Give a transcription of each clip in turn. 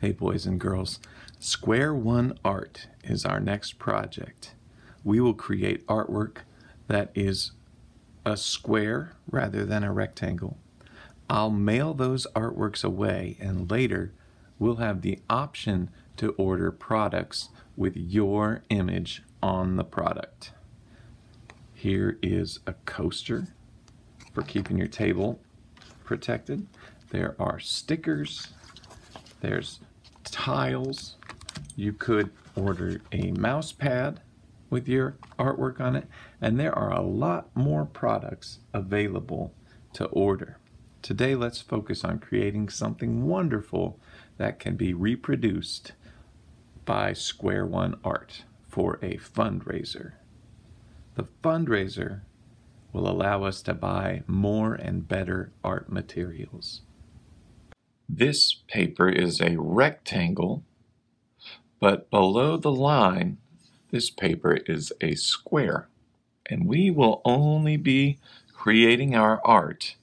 Hey boys and girls, Square One Art is our next project. We will create artwork that is a square rather than a rectangle. I'll mail those artworks away, and later we'll have the option to order products with your image on the product. Here is a coaster for keeping your table protected. There are stickers. There's tiles. You could order a mouse pad with your artwork on it, and there are a lot more products available to order. Today, let's focus on creating something wonderful that can be reproduced by Square One Art for a fundraiser. The fundraiser will allow us to buy more and better art materials. This paper is a rectangle, but below the line, this paper is a square. And we will only be creating our art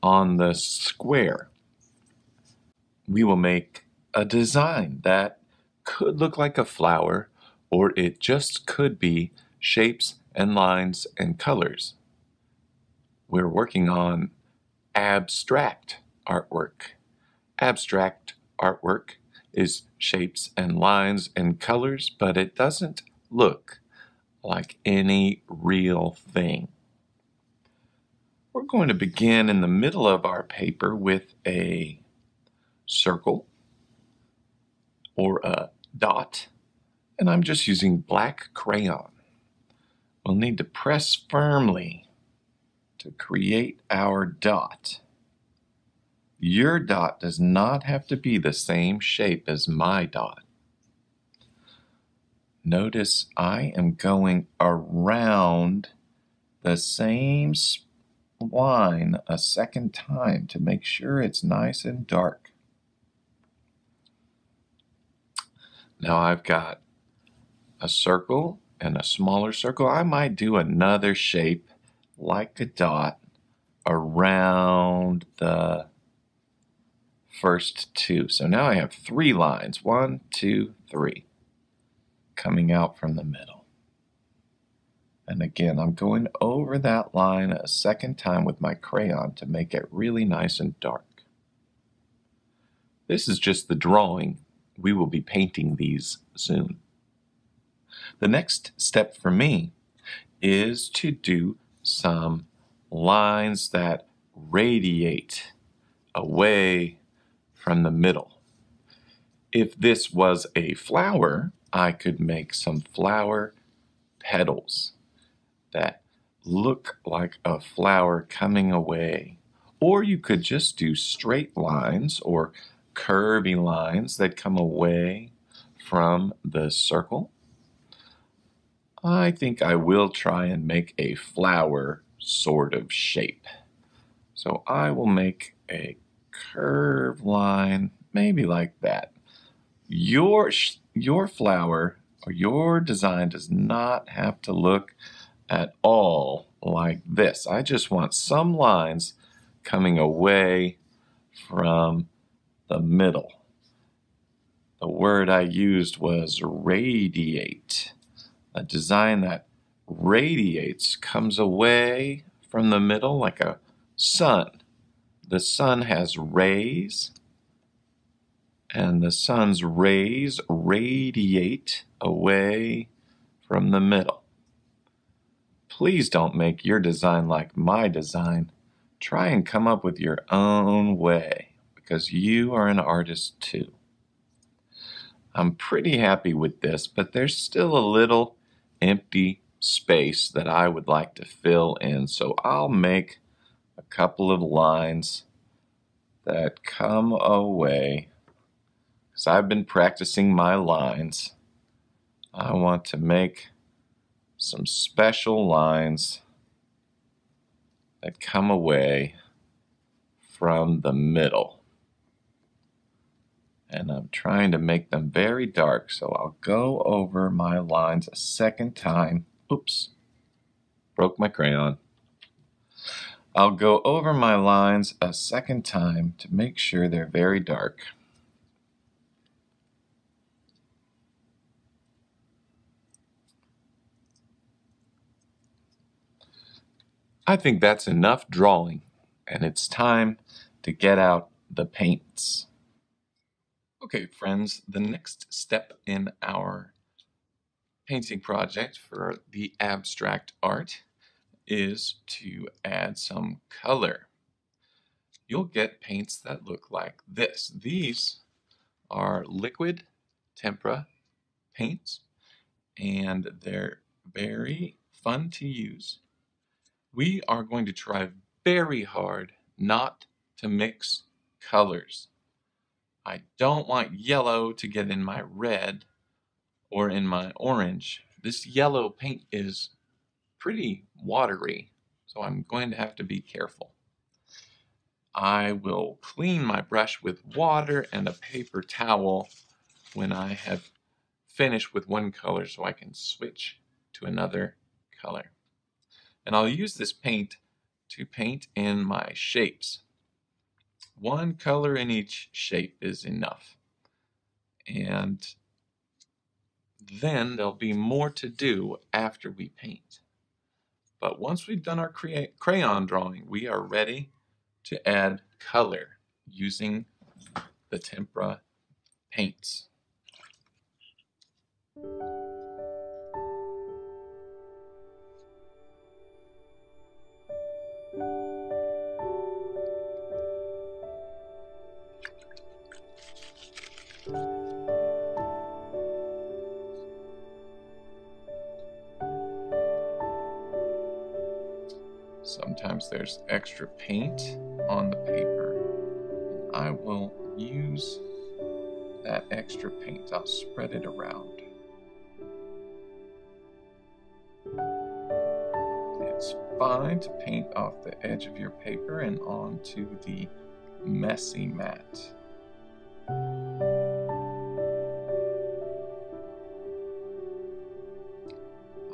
on the square. We will make a design that could look like a flower, or it just could be shapes and lines and colors. We're working on abstract artwork. Abstract artwork is shapes and lines and colors, but it doesn't look like any real thing. We're going to begin in the middle of our paper with a circle or a dot, and I'm just using black crayon. We'll need to press firmly to create our dot. Your dot does not have to be the same shape as my dot. Notice I am going around the same line a second time to make sure it's nice and dark. Now I've got a circle and a smaller circle. I might do another shape like a dot around the first two. So now I have 3 lines, 1, 2, 3, coming out from the middle. And again, I'm going over that line a second time with my crayon to make it really nice and dark. This is just the drawing. We will be painting these soon. The next step for me is to do some lines that radiate away from the middle. If this was a flower, I could make some flower petals that look like a flower coming away. Or you could just do straight lines or curvy lines that come away from the circle. I think I will try and make a flower sort of shape. So I will make a curved line, maybe like that. Your flower or your design does not have to look at all like this. I just want some lines coming away from the middle. The word I used was radiate. A design that radiates, comes away from the middle like a sun. The sun has rays, and the sun's rays radiate away from the middle. Please don't make your design like my design. Try and come up with your own way, because you are an artist too. I'm pretty happy with this, but there's still a little empty space that I would like to fill in, so I'll make a couple of lines that come away. Because I've been practicing my lines, I want to make some special lines that come away from the middle. And I'm trying to make them very dark, so I'll go over my lines a second time. Oops, broke my crayon. I'll go over my lines a second time to make sure they're very dark. I think that's enough drawing, and it's time to get out the paints. Okay, friends, the next step in our painting project for the abstract art is to add some color. You'll get paints that look like this. These are liquid tempera paints, and they're very fun to use. We are going to try very hard not to mix colors. I don't want yellow to get in my red or in my orange. This yellow paint is pretty watery, so I'm going to have to be careful. I will clean my brush with water and a paper towel when I have finished with one color so I can switch to another color. And I'll use this paint to paint in my shapes. One color in each shape is enough. And then there'll be more to do after we paint. But once we've done our crayon drawing, we are ready to add color using the tempera paints. Sometimes there's extra paint on the paper. I will use that extra paint. I'll spread it around. It's fine to paint off the edge of your paper and onto the messy mat.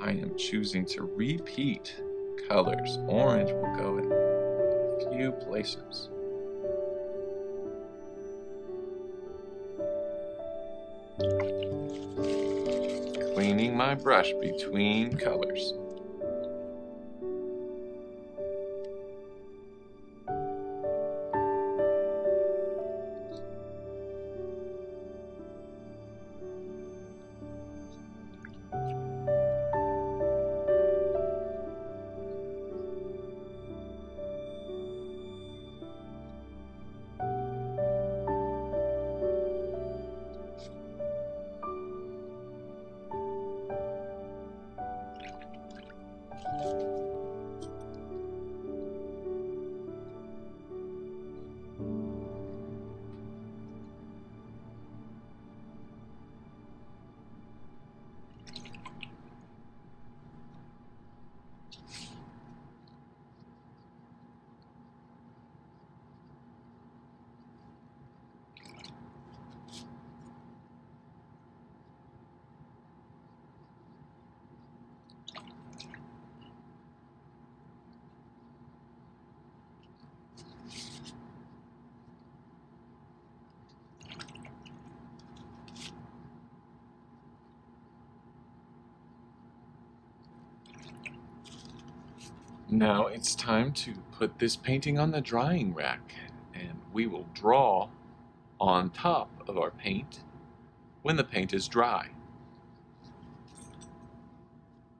I am choosing to repeat colors. Orange will go in a few places. Cleaning my brush between colors. Now it's time to put this painting on the drying rack, and we will draw on top of our paint when the paint is dry.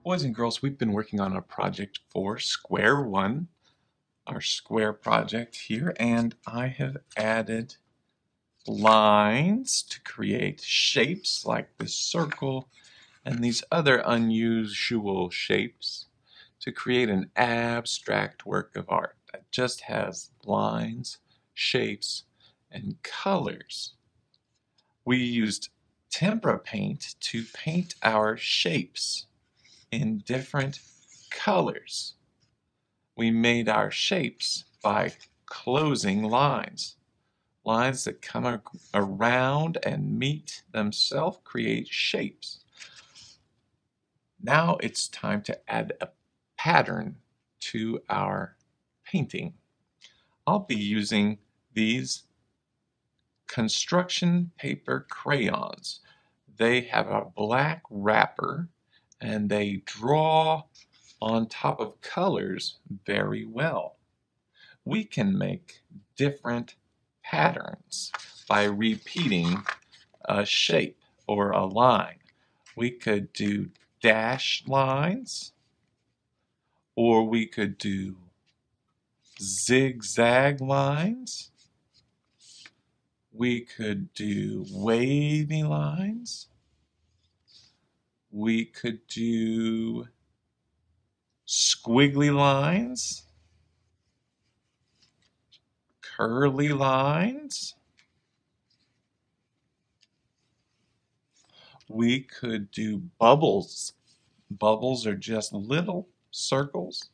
Boys and girls, we've been working on a project for Square One, our square project here, and I have added lines to create shapes like this circle and these other unusual shapes to create an abstract work of art that just has lines, shapes, and colors. We used tempera paint to paint our shapes in different colors. We made our shapes by closing lines. Lines that come around and meet themselves create shapes. Now it's time to add a pattern to our painting. I'll be using these construction paper crayons. They have a black wrapper and they draw on top of colors very well. We can make different patterns by repeating a shape or a line. We could do dashed lines, or we could do zigzag lines. We could do wavy lines. We could do squiggly lines, curly lines. We could do bubbles. Bubbles are just little circles.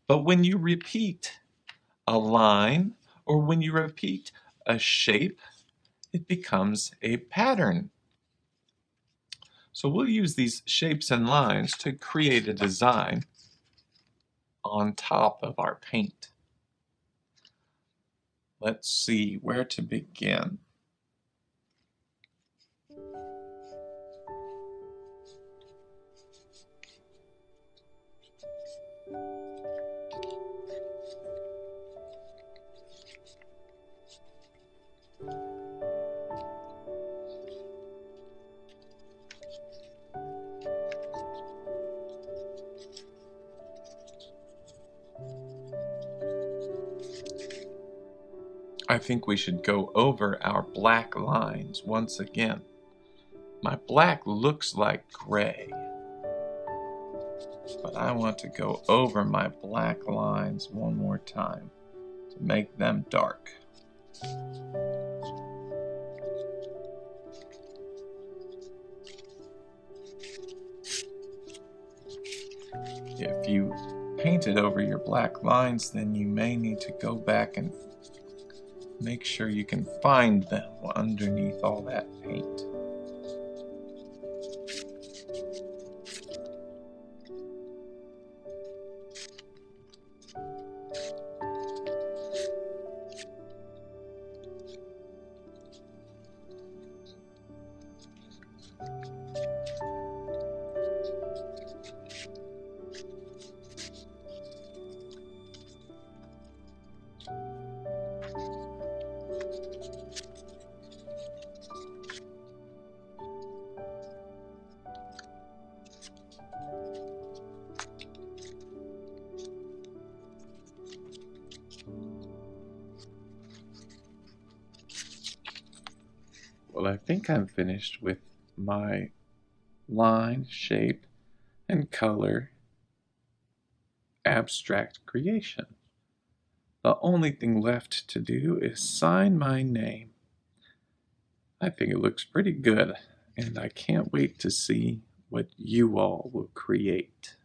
But when you repeat a line or when you repeat a shape, it becomes a pattern. So we'll use these shapes and lines to create a design on top of our paint. Let's see where to begin. I think we should go over our black lines once again. My black looks like gray, but I want to go over my black lines one more time to make them dark. If you painted over your black lines, then you may need to go back and make sure you can find them underneath all that paint. Well, I think I'm finished with my line, shape, and color abstract creation. The only thing left to do is sign my name. I think it looks pretty good, and I can't wait to see what you all will create.